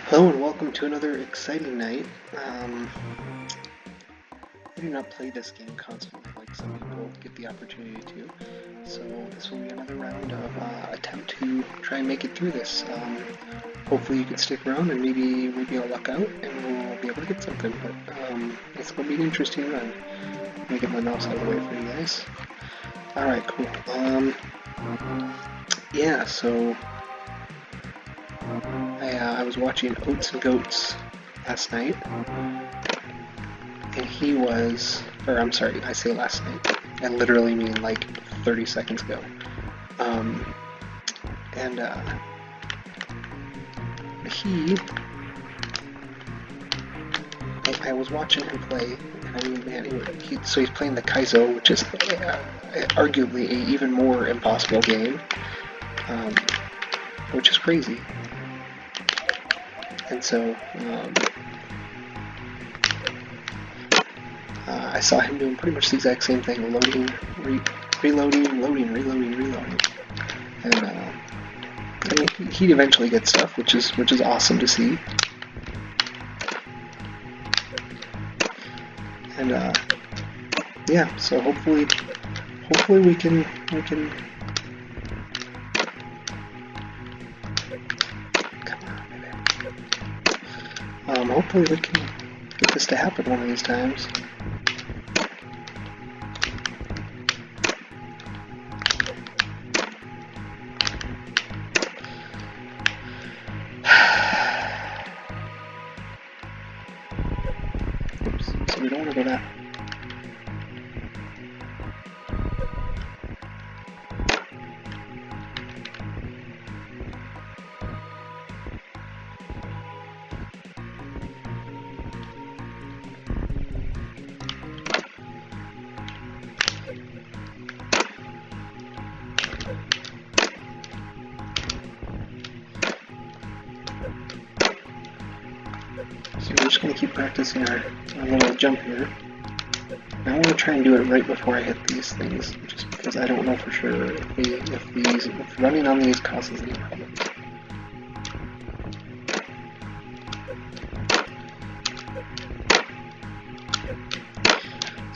Hello and welcome to another exciting night. I do not play this game constantly like some people get the opportunity to, so this will be another round of attempt to try and make it through this. Hopefully you can stick around and maybe I'll luck out and we'll be able to get something, but it's going to be an interesting run. Let me get my mouse out of the way for you guys. Alright, cool. Yeah, so I was watching Oats and Goats last night, and he was, or I'm sorry, I say last night, I literally mean like 30 seconds ago. I was watching him play, and I mean, man, so he's playing the Kaizo, which is arguably a even more impossible game, which is crazy. And so, I saw him doing pretty much the exact same thing, loading, reloading, reloading. And I mean, he'd eventually get stuff, which is awesome to see. And yeah, so hopefully we can hopefully we can get this to happen one of these times. Oops, so we don't want to go that. So we're just going to keep practicing our little jump here. I want to try and do it right before I hit these things, just because I don't know for sure if running on these causes any problems.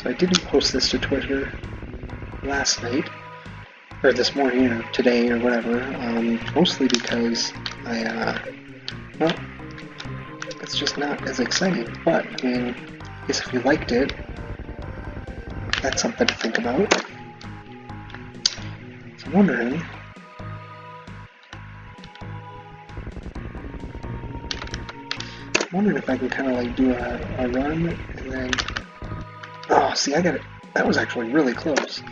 So I didn't post this to Twitter last night, or this morning, or today, or whatever, mostly because well, it's just not as exciting, but, I mean, I guess if you liked it, that's something to think about. So I'm wondering if I can kind of like do a run, and then, oh, see, I got it, that was actually really close.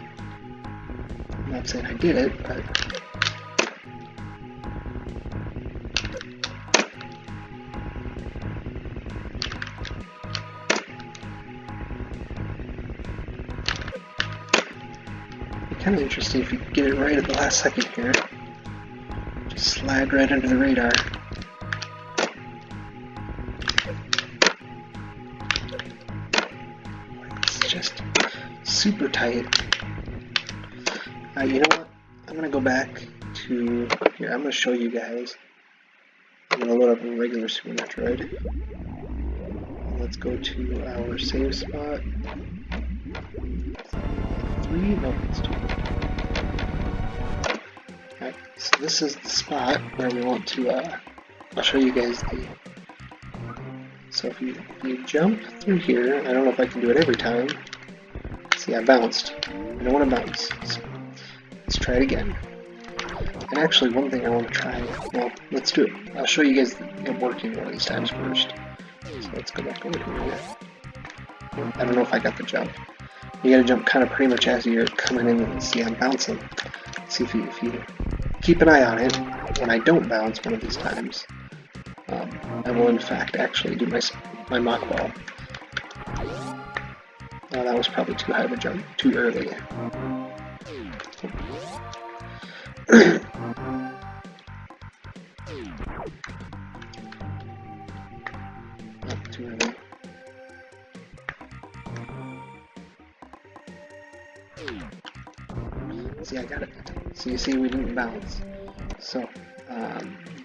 I'm not saying I did it, but kind of interesting if you get it right at the last second here. Just slide right under the radar. It's just super tight. You know what? I'm going to go back to here. I'm going to show you guys. I'm going to load up a regular Super Metroid. Let's go to our save spot. 3? No, it's 2. Alright, so this is the spot where we want to, I'll show you guys so if you jump through here, I don't know if I can do it every time. See, I bounced. I don't want to bounce, so let's try it again. And actually, one thing I want to try, well, let's do it. I'll show you guys it working one of these times first. So let's go back over here. I don't know if I got the jump. You gotta jump kind of pretty much as you're coming in, and see I'm bouncing. See if you keep an eye on it. When I don't bounce one of these times, I will in fact actually do my mockball. Oh, that was probably too high of a jump, too early. Not too early. See, I got it. So you see we didn't bounce. So,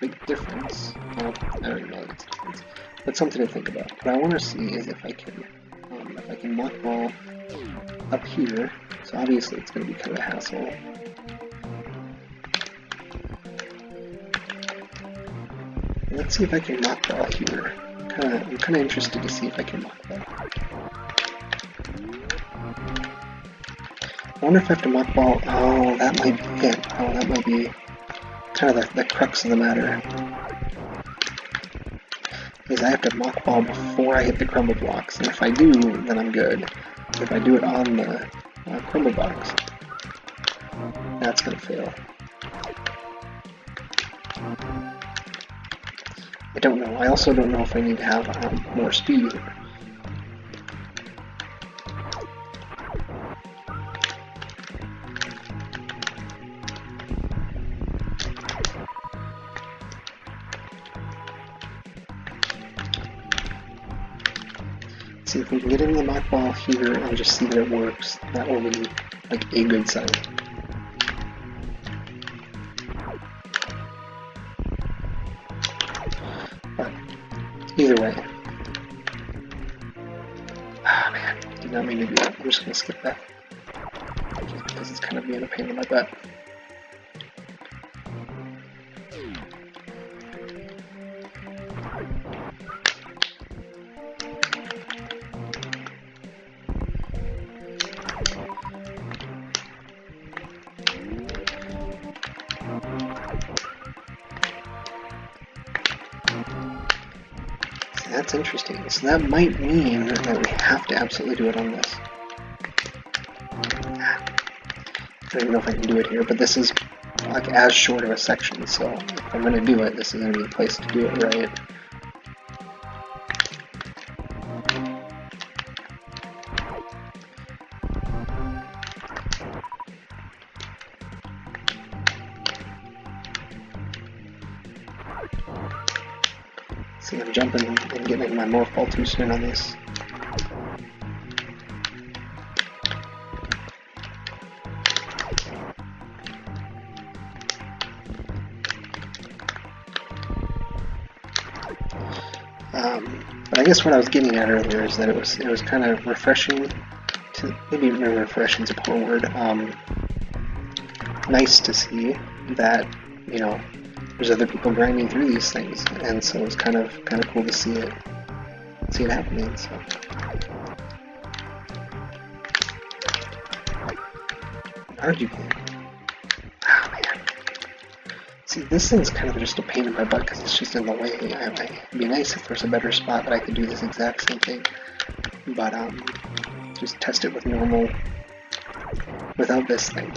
big difference. Well, I don't even know the difference, but something to think about. What I want to see is if I can mockball up here. So obviously it's going to be kind of a hassle. Let's see if I can mockball here. I'm kind of interested to see if I can mockball. I wonder if I have to mockball. Oh, that might be it. Oh, that might be kind of the crux of the matter. Is I have to mockball before I hit the crumble blocks, and if I do, then I'm good. If I do it on the crumble box, that's going to fail. I don't know. I also don't know if I need to have more speed. See if we can get in the mockball here and just see that it works. That will be like a good sign. But either way. Ah man, did not mean to do that. I'm just gonna skip that. Just because it's kind of being a pain in my butt. That's interesting. So that might mean that we have to absolutely do it on this. I don't even know if I can do it here, but this is like as short of a section, so if I'm going to do it, this is going to be the place to do it, right? See, I'm jumping and getting my morphball too soon on this. But I guess what I was getting at earlier is that it was kind of refreshing to, maybe refreshing is a poor word, nice to see that, you know, there's other people grinding through these things, and so it's kind of cool to see it happening. So argue game. Oh man. See, this thing's kind of just a pain in my butt because it's just in the way. It'd be nice if there's a better spot that I could do this exact same thing, but just test it with normal, without this thing.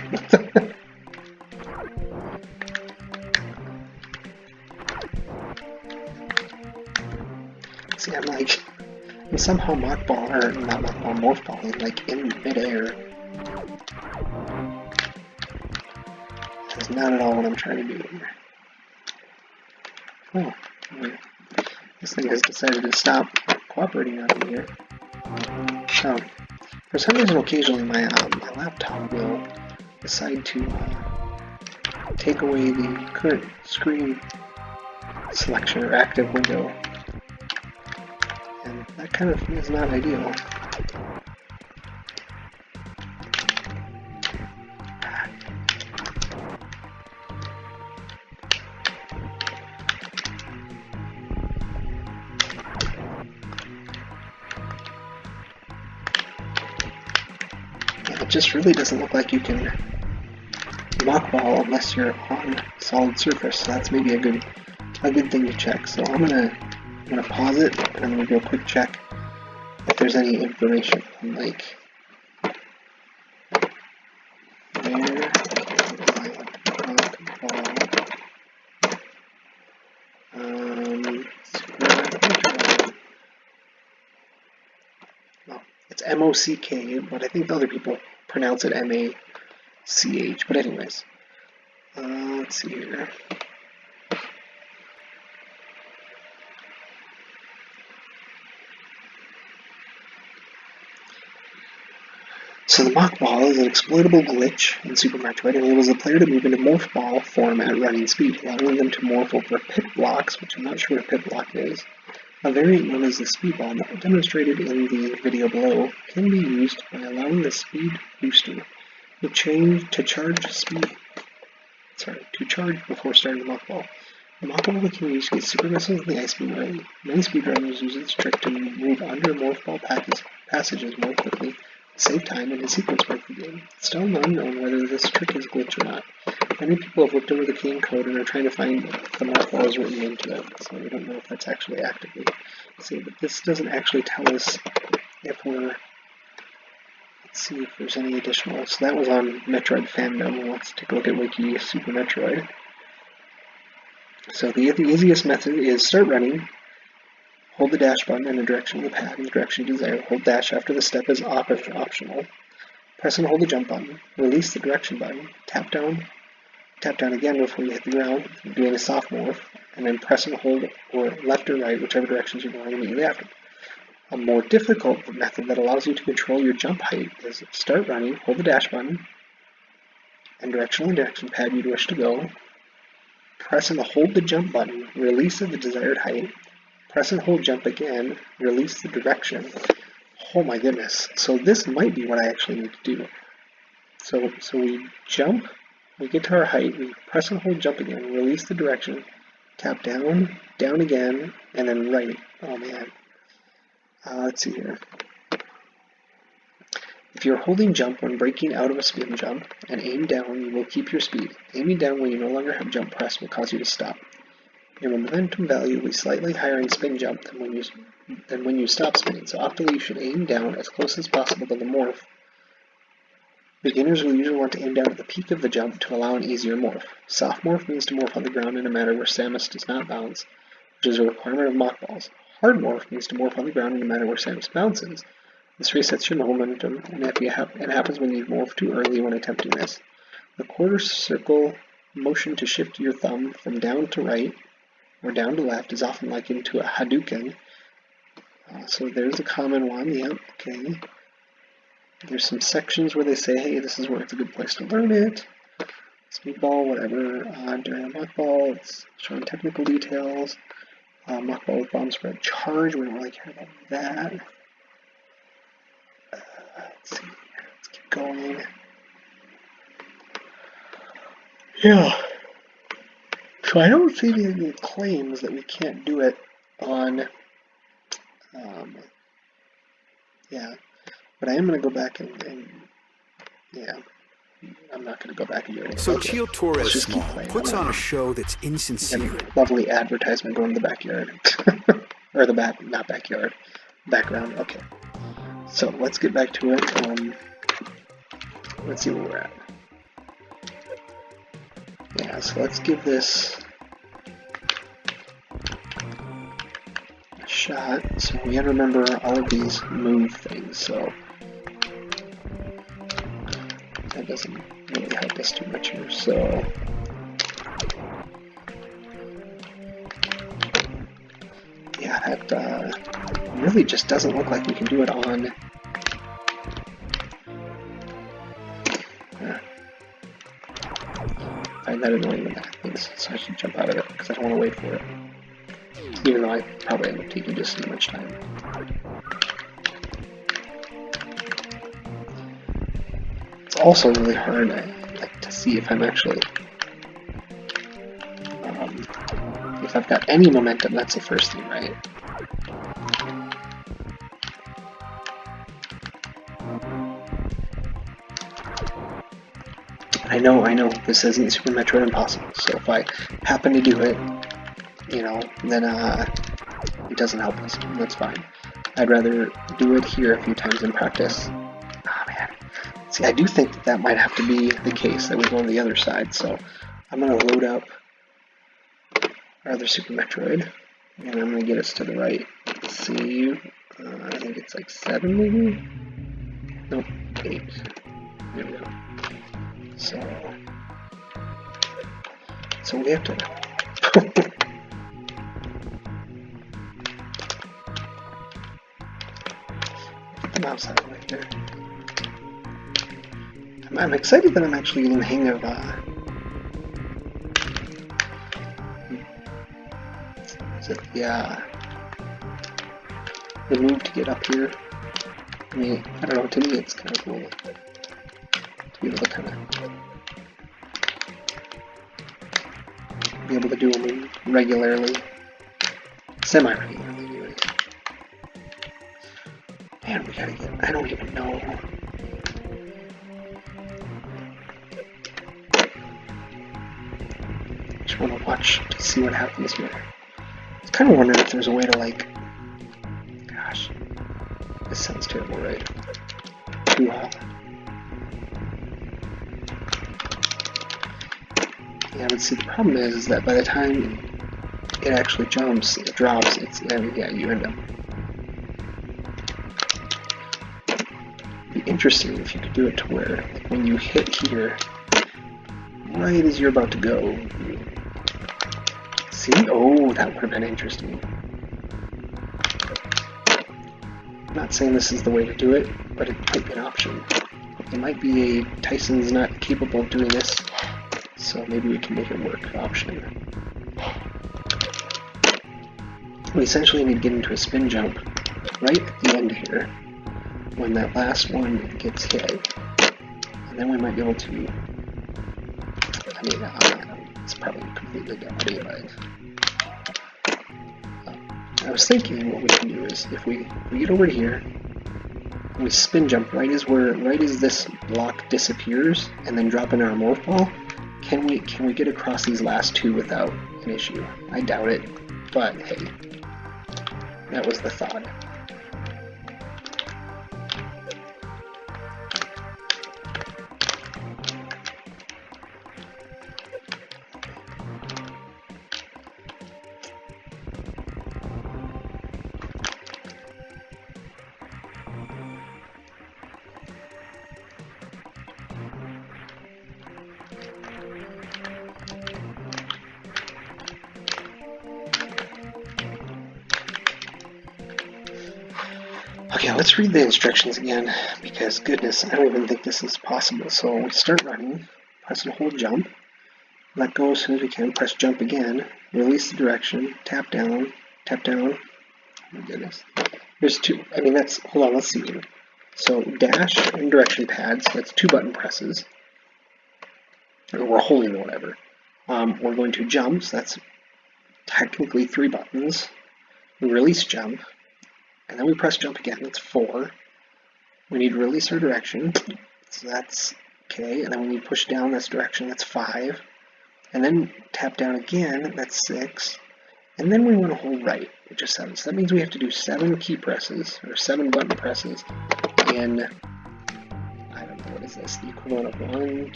See, I'm somehow mockball, or not mockball, morphballing, like in midair. That's not at all what I'm trying to do here. Oh, this thing has decided to stop cooperating on me here. So, for some reason, occasionally my laptop will decide to take away the current screen selection or active window. And that kind of is not ideal. And it just really doesn't look like you can mockball unless you're on solid surface. So that's maybe a good thing to check. So I'm gonna pause it and I'm gonna do a quick check if there's any information on like where well, it's M-O-C-K, but I think the other people pronounce it M-A-C-H. But anyways, let's see here. So the mockball is an exploitable glitch in Super Metroid and enables the player to move into morphball form at running speed, allowing them to morph over pit blocks, which I'm not sure what a pit block is. A variant known as the speedball, not demonstrated in the video below, can be used by allowing the speed booster to charge before starting the mockball. The mockball can be used to get super missiles in the ice beam early. Many speedrunners use this trick to move under morphball passages more quickly, save time, and in sequence break the game. It's still unknown whether this trick is glitch or not. Many people have looked over the key and code and are trying to find if the mockball is written into it, so we don't know if that's actually actively. See, but this doesn't actually tell us if we're. Let's see if there's any additional. So that was on Metroid fandom. Let's take a look at wiki Super Metroid. So the easiest method is start running. Hold the dash button in the direction of the pad in the direction you desire. Hold dash after the step is optional. Press and hold the jump button. Release the direction button. Tap down again before you hit the ground, doing a soft morph, and then press and hold or left or right, whichever directions you're going immediately after. A more difficult method that allows you to control your jump height is start running, hold the dash button, and direction on the direction pad you'd wish to go. Press and hold the jump button, release at the desired height. Press and hold jump again, release the direction. Oh my goodness. So this might be what I actually need to do. So we jump, we get to our height, we press and hold jump again, release the direction, tap down, down again, and then right. Oh man. Let's see here. If you're holding jump when breaking out of a spin jump and aim down, you will keep your speed. Aiming down when you no longer have jump press will cause you to stop. Your momentum value will be slightly higher in spin jump than when you stop spinning, so optimally you should aim down as close as possible to the morph. Beginners will usually want to aim down at the peak of the jump to allow an easier morph. Soft morph means to morph on the ground in a manner where Samus does not bounce, which is a requirement of mockballs. Hard morph means to morph on the ground in a manner where Samus bounces. This resets your momentum, and it happens when you morph too early when attempting this. The quarter circle motion to shift your thumb from down to right or down to left is often likened to a Hadouken. So there's a common one, yep, okay. There's some sections where they say, hey, this is where it's a good place to learn it. Speedball, whatever. During a mockball, it's showing technical details. Mockball with bomb spread charge, we don't really care about that. Let's see, let's keep going. Yeah. So I don't see any claims that we can't do it on, yeah. But I am going to go back and yeah. I'm not going to go back and do anything. So Chio Torres Small puts on a show that's insincere. Lovely advertisement going in the backyard. Or the not backyard. Background, okay. So let's get back to it. Let's see where we're at. Yeah, so let's give this a shot. So we gotta remember all of these move things, so that doesn't really help us too much here, so yeah, that really just doesn't look like we can do it on I find that annoying when that happens, so I should jump out of it because I don't want to wait for it, even though I probably end up taking just as much time. It's also really hard to see if I'm actually, if I've got any momentum. That's the first thing, right? I know, this isn't Super Metroid Impossible, so if I happen to do it, you know, then it doesn't help us, and that's fine. I'd rather do it here a few times in practice. Oh man. See, I do think that might have to be the case, that we go on the other side, so I'm going to load up our other Super Metroid, and I'm going to get us to the right. Let's see, I think it's like 7 maybe? Nope, 8. There we go. So we have to get the mouse out of the way there. I'm excited that I'm actually getting the hang of the move to get up here. I mean, I don't know, to me it's kind of cool to be able to kind of be able to do them regularly, semi-regularly anyway. Man, we gotta get, I don't even know. Just want to watch to see what happens here. I was kind of wondering if there's a way to, like, gosh, this sounds terrible, right? Yeah, but see, the problem is that by the time it actually jumps, it drops, yeah, you end up. It'd be interesting if you could do it to where, like, when you hit here, right as you're about to go, see? Oh, that would have been interesting. I'm not saying this is the way to do it, but it might be an option. It might be a Tyson's not capable of doing this, so maybe we can make it work option. We essentially need to get into a spin jump right at the end here, when that last one gets hit, and then we might be able to, I mean, it's probably completely dumb anyway. I was thinking what we can do is if we get over here, we spin jump right as this block disappears, and then drop in our morphball. Can we get across these last two without an issue? I doubt it, but hey, that was the thought. Okay, let's read the instructions again, because goodness, I don't even think this is possible. So we start running, press and hold jump, let go as soon as we can, press jump again, release the direction, tap down, oh my goodness. There's two, I mean that's, hold on, let's see here. So dash and direction pads, that's 2 button presses, or we're holding whatever. We're going to jump, so that's technically 3 buttons. We release jump, and then we press jump again, that's 4. We need to release our direction, so that's okay, and then we need to push down this direction, that's 5. And then tap down again, that's 6. And then we want to hold right, which is 7. So that means we have to do 7 key presses, or 7 button presses, in, I don't know, what is this, the equivalent of 1,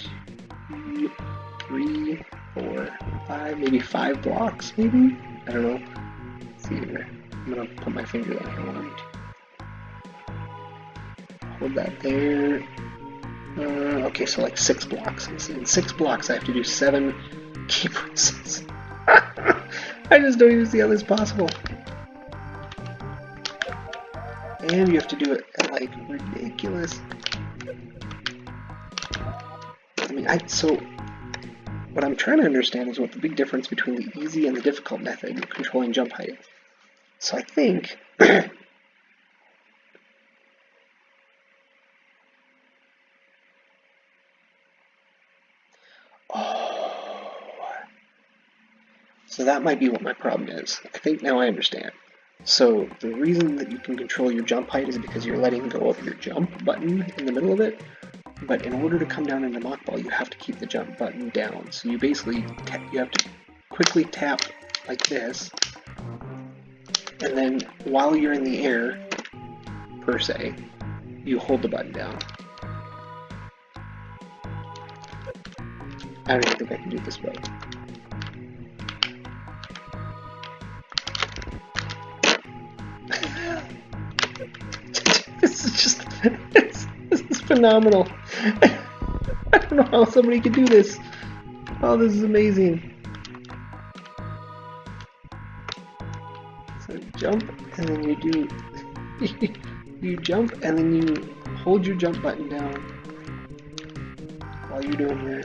2, 3, 4, 5, maybe 5 blocks, maybe? I don't know. Let's see here. I'm going to put my finger there. 1, 2. Hold that there. Okay, so like 6 blocks. In 6 blocks I have to do 7 key presses. I just don't even see how this is possible. And you have to do it at like ridiculous. I mean, so what I'm trying to understand is what the big difference between the easy and the difficult method of controlling jump height is. So I think so that might be what my problem is. I think now I understand. So the reason that you can control your jump height is because you're letting go of your jump button in the middle of it. But in order to come down into mockball, you have to keep the jump button down. So you basically you have to quickly tap like this, and then while you're in the air, per se, you hold the button down. I don't even think I can do it this way. This is just, this is phenomenal. I don't know how somebody could do this. Oh, this is amazing. So jump, and then you do, you jump, and then you hold your jump button down. are you doing here?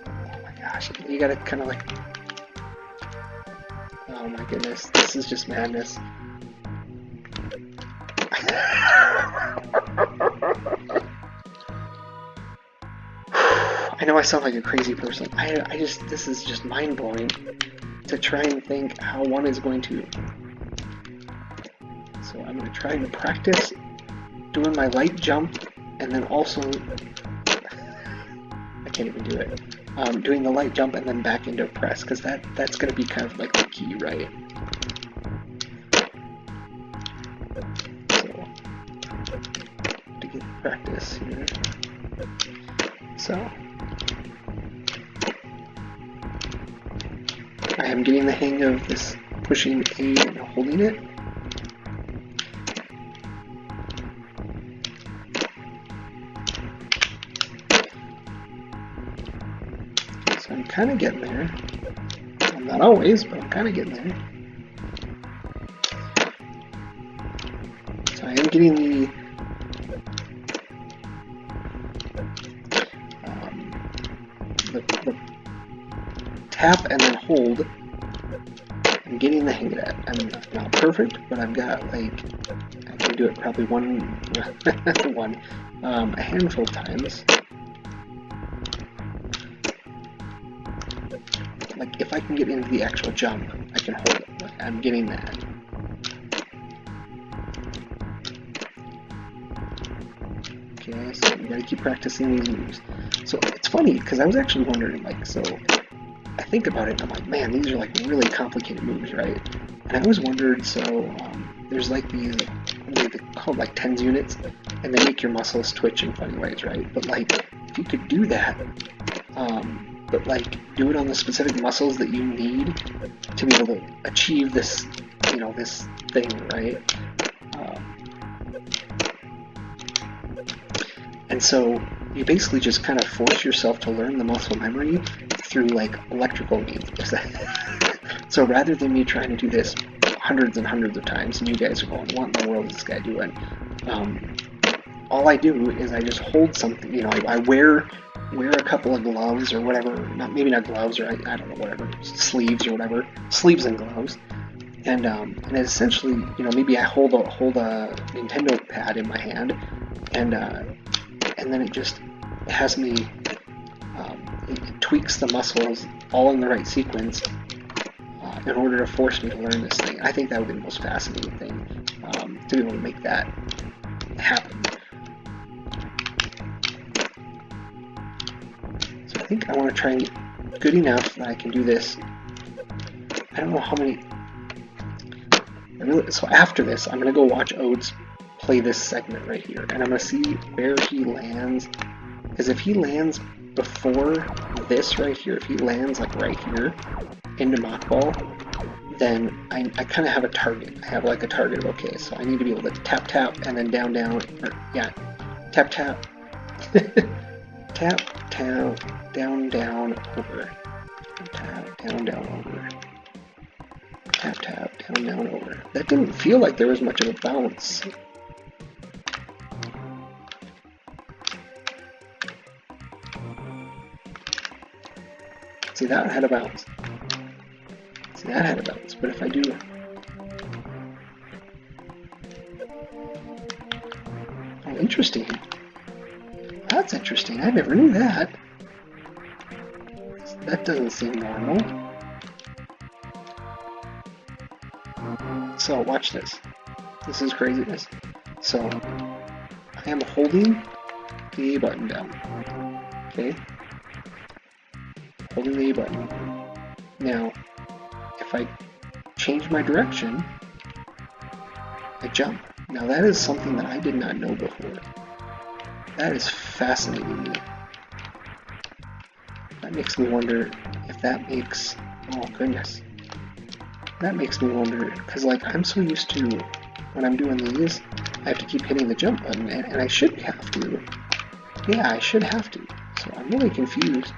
Oh my gosh, you gotta kind of like... Oh my goodness, this is just madness. I know I sound like a crazy person. This is just mind-blowing to try and think how one is going to... So I'm going to try and practice doing my light jump, and then also... I can't even do it. Doing the light jump and then back into press, because that's going to be kind of like the key, right? So, to get practice here. So, I am getting the hang of this pushing A and holding it. So I'm kind of getting there. I'm not always, but I'm kind of getting there. So I am getting the tap and then hold. I'm getting the hang of that. I'm not perfect, but I've got like, I can do it probably a handful of times. Like if I can get into the actual jump, I can hold it. I'm getting that. Okay, so you gotta keep practicing these moves. So it's funny, because I was actually wondering, like, so I think about it and I'm like, man, these are like really complicated moves, right? And I always wondered, so there's like these, they're called like tens units, and they make your muscles twitch in funny ways, right? But like, if you could do that, but like do it on the specific muscles that you need to be able to achieve this, you know, this thing, right? And so you basically just kind of force yourself to learn the muscle memory through like electrical means. So rather than me trying to do this hundreds and hundreds of times, and you guys are going, what in the world is this guy doing? All I do is I just hold something, you know, I wear a couple of gloves or whatever, maybe not gloves, or I don't know, whatever, sleeves or whatever, sleeves and gloves. And essentially, you know, maybe I hold a Nintendo pad in my hand, and then it just has me, it tweaks the muscles all in the right sequence in order to force me to learn this thing. I think that would be the most fascinating thing, to be able to make that happen. So I think I want to try and get good enough that I can do this. I don't know how many... So after this, I'm going to go watch Oats play this segment right here, and I'm going to see where he lands, because if he lands before this right here, if he lands like right here into mockball, then I kind of have a target. I have like a target of, okay, so I need to be able to tap tap and then down down, or yeah, tap tap tap tap down down over, tap down down over, tap tap down down over. That didn't feel like there was much of a bounce. See, that had a bounce. See, that had a bounce. But if I do... Oh, interesting. That's interesting. I never knew that. That doesn't seem normal. So, watch this. This is craziness. So, I am holding the A button down. Okay? Holding the A button. Now, if I change my direction, I jump. Now that is something that I did not know before. That is fascinating to me. That makes me wonder if that makes... Oh goodness. That makes me wonder, because like I'm so used to, when I'm doing these, I have to keep hitting the jump button, and I should have to. Yeah, I should have to. So I'm really confused.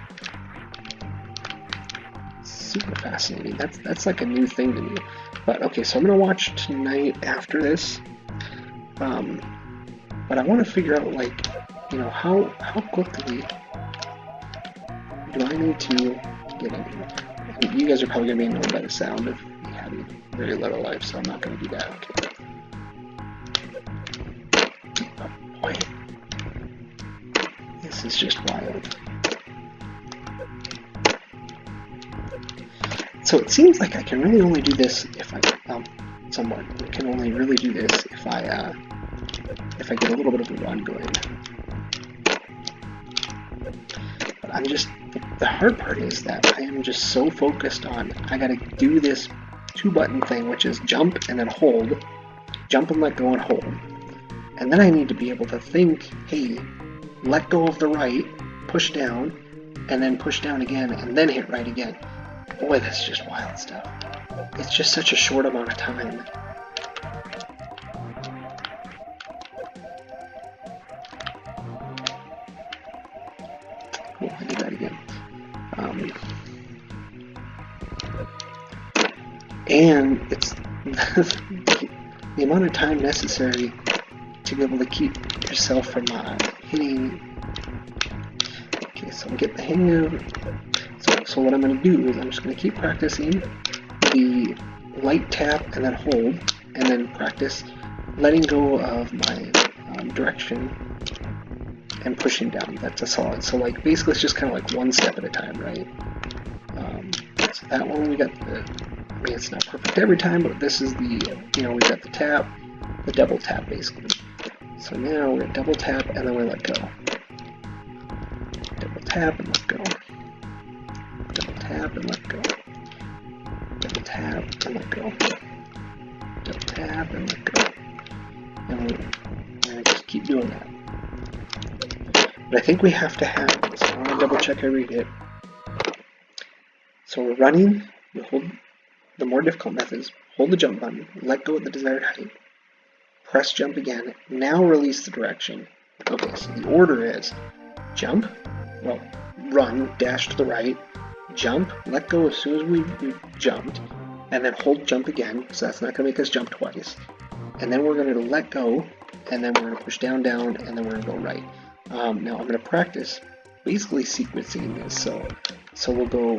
Super fascinating. That's like a new thing to me. But okay, so I'm gonna watch tonight after this. But I want to figure out, like, you know, how quickly do I need to get in? You guys are probably going to be annoyed by the sound of me having very little life, so I'm not going to do that. Okay. Oh, boy. This is just wild. So it seems like I can really only do this if I, somewhat, I can only really do this if I get a little bit of a run going. But I'm just, the hard part is that I am just so focused on, I gotta do this 2-button thing, which is jump and then hold, jump and let go and hold. And then I need to be able to think, hey, let go of the right, push down, and then push down again, and then hit right again. Boy, that's just wild stuff. It's just such a short amount of time. Cool, I did that again. And it's the amount of time necessary to be able to keep yourself from hitting. Okay, so I'm getting the hang of. So what I'm going to do is I'm just going to keep practicing the light tap and then hold, and then practice letting go of my direction and pushing down. That's a solid. So like basically it's just kind of like one step at a time, right? So that one we got the, I mean it's not perfect every time, but this is the, we got the tap, the double tap basically. So now we're going to double tap and then we let go. Double tap and let go. Double tap and let go. Double tap and let go. Double tap and let go. And we're going to just keep doing that. But I think we have to have, so I want to double check every hit. So we're running, we hold, the more difficult methods, hold the jump button, let go at the desired height, press jump again, now release the direction. Okay, so the order is jump, well, run, dash to the right, jump, let go as soon as we jumped, and then hold jump again, so that's not going to make us jump twice. And then we're going to let go, and then we're going to push down, down, and then we're going to go right. Now I'm going to practice basically sequencing this, so we'll go, so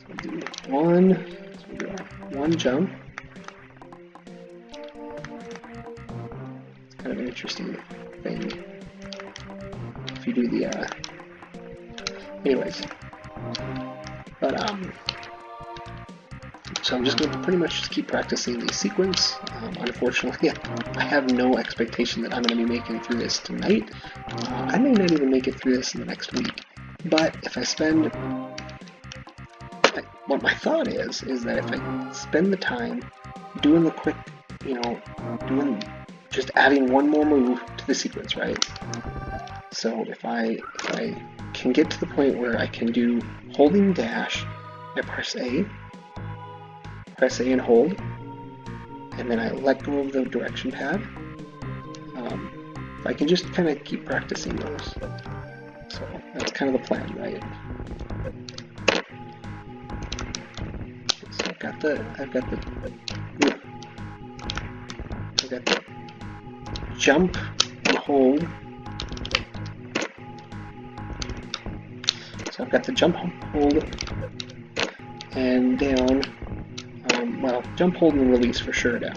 we'll do one jump. It's kind of an interesting thing. If you do the, anyways, but so I'm just going to pretty much just keep practicing the sequence. Unfortunately, I have no expectation that I'm going to be making through this tonight. I may not even make it through this in the next week. But if I spend, what my thought is that if I spend the time doing the quick, just adding one more move to the sequence, right? So if I can get to the point where I can do holding dash, I press A and hold, and then I let go of the direction pad. I can just kind of keep practicing those. So that's kind of the plan, right? So I've got the jump and hold. So I've got the jump, hold, and down. Well, jump, hold, and release for sure down.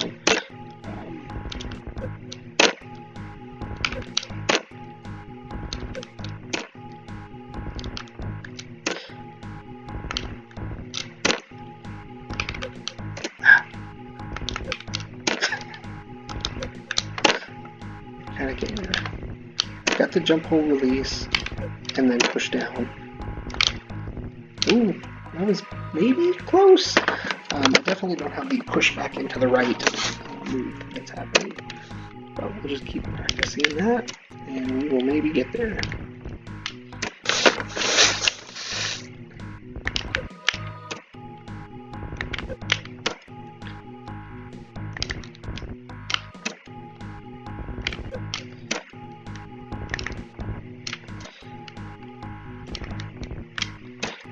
Kind of getting there. Got the jump, hold, release, and then push down. Ooh, that was maybe close. I definitely don't have the push back into the right move that's happening. But we'll just keep practicing that, and we will maybe get there.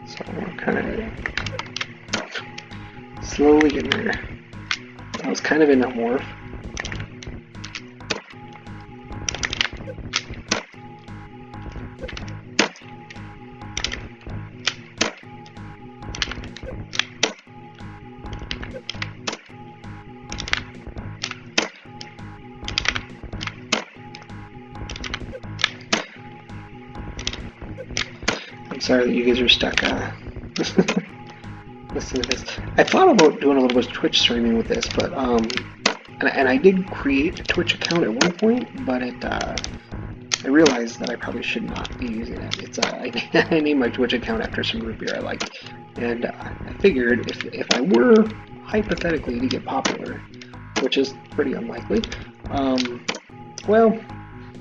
So we're kind of slowly getting there. I was kind of in a morph. sorry that you guys are stuck listening to this. I thought about doing a little bit of Twitch streaming with this, but and I did create a Twitch account at one point, but I realized that I probably should not be using it. It's I named my Twitch account after some root beer I like, and I figured if I were hypothetically to get popular, which is pretty unlikely, well,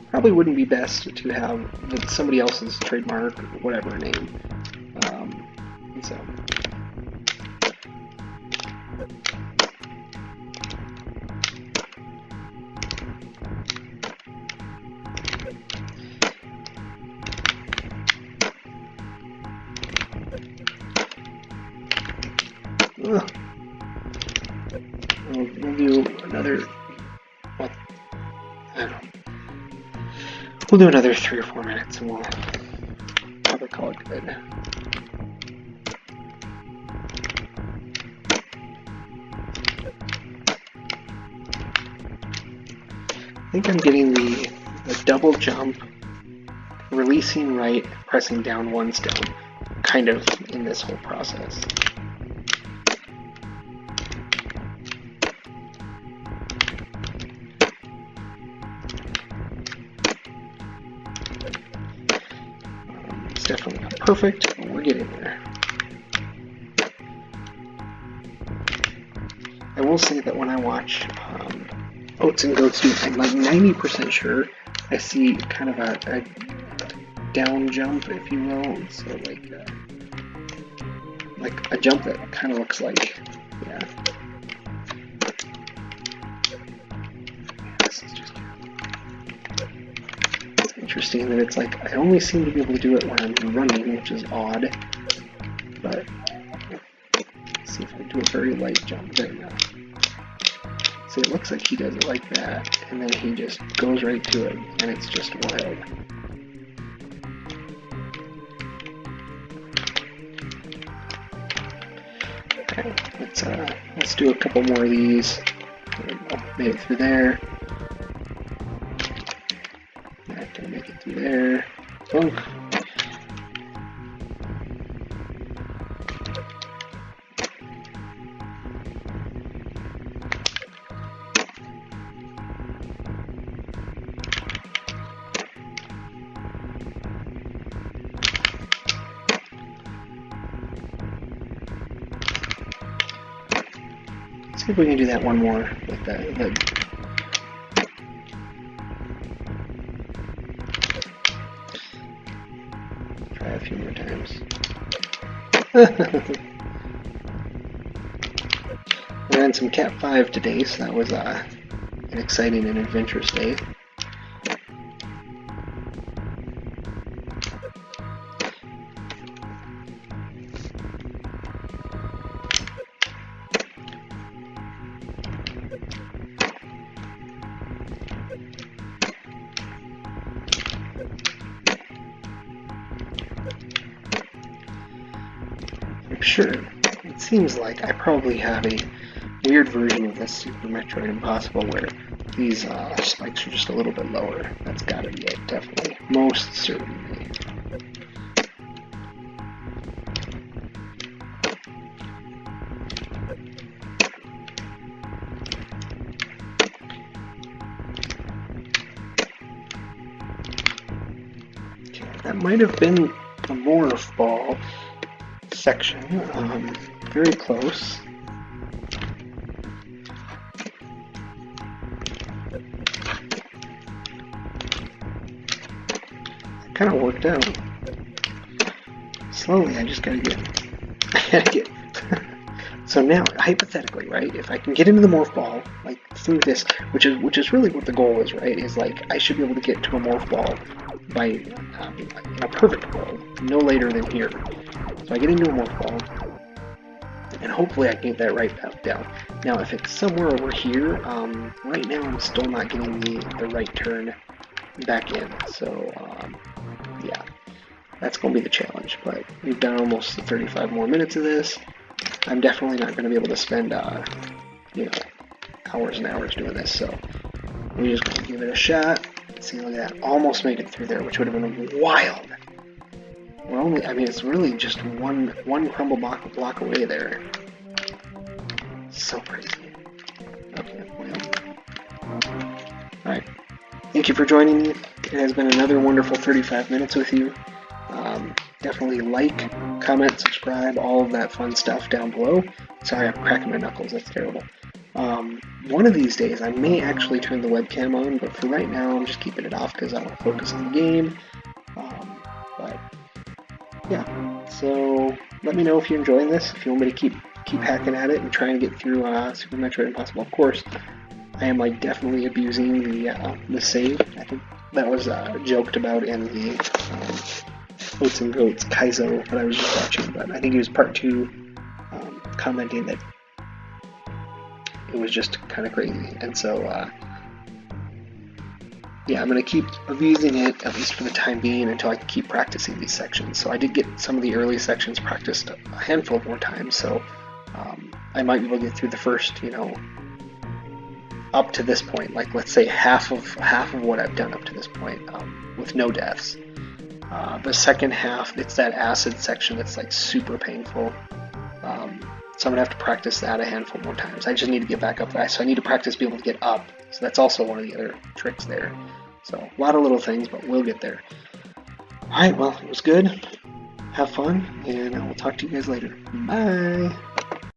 probably wouldn't be best to have somebody else's trademark or whatever name. And so. We'll do another, well, I don't know. We'll do another 3 or 4 minutes and we'll probably call it good. I think I'm getting the double jump, releasing right, pressing down once down, kind of in this whole process. Definitely not perfect, but we're getting there. I will say that when I watch Oats and Goats do, I'm like 90% sure I see kind of a down jump, if you will. So like a jump that kind of looks like, yeah. This is just interesting that it's like I only seem to be able to do it when I'm running, which is odd. But let's see if I do a very light jump. There we go. See, it looks like he does it like that, and then he just goes right to it, and it's just wild. Okay, let's do a couple more of these. There we go. Made it through there. Not gonna make it through there. Bonk. See if we can do that one more with the try a few more times. I ran some Cat 5 today, so that was an exciting and adventurous day. Sure, it seems like I probably have a weird version of this Super Metroid Impossible where these spikes are just a little bit lower. That's gotta be it, definitely. Most certainly. Okay, that might have been the morphball section, very close. It kind of worked out. Slowly, I just gotta get. So now, hypothetically, right? If I can get into the morph ball, like through this, which is really what the goal is, right? Is like I should be able to get to a morph ball by in a perfect world, no later than here. So I get into a morphball, and hopefully I can get that right back down. Now, if it's somewhere over here, right now I'm still not getting the right turn back in. So, yeah, that's going to be the challenge. But we've done almost 35 more minutes of this. I'm definitely not going to be able to spend, you know, hours and hours doing this. So we're just going to give it a shot. See, look at that. Almost made it through there, which would have been wild. we're only, I mean, it's really just one crumble block away there. So crazy. Okay, well. Alright. Thank you for joining me. It has been another wonderful 35 minutes with you. Definitely like, comment, subscribe, all of that fun stuff down below. Sorry, I'm cracking my knuckles. That's terrible. One of these days, I may actually turn the webcam on, but for right now, I'm just keeping it off because I want to focus on the game. But yeah, so let me know if you're enjoying this. If you want me to keep hacking at it and try and get through Super Metroid Impossible. Of course, I am like definitely abusing the save. I think that was joked about in the Oats and Goats Kaizo that I was just watching, but I think he was part 2 commenting that it was just kind of crazy. And so yeah, I'm going to keep abusing it, at least for the time being, until I can keep practicing these sections. So I did get some of the early sections practiced a handful more times, so I might be able to get through the first, you know, up to this point, like let's say half of what I've done up to this point, with no deaths. The second half, it's that acid section that's like super painful. So I'm gonna have to practice that a handful more times. I just need to get back up there, so I need to practice being able to get up. So that's also one of the other tricks there. So a lot of little things, but we'll get there. Alright, well, it was good. Have fun, and I will talk to you guys later. Bye!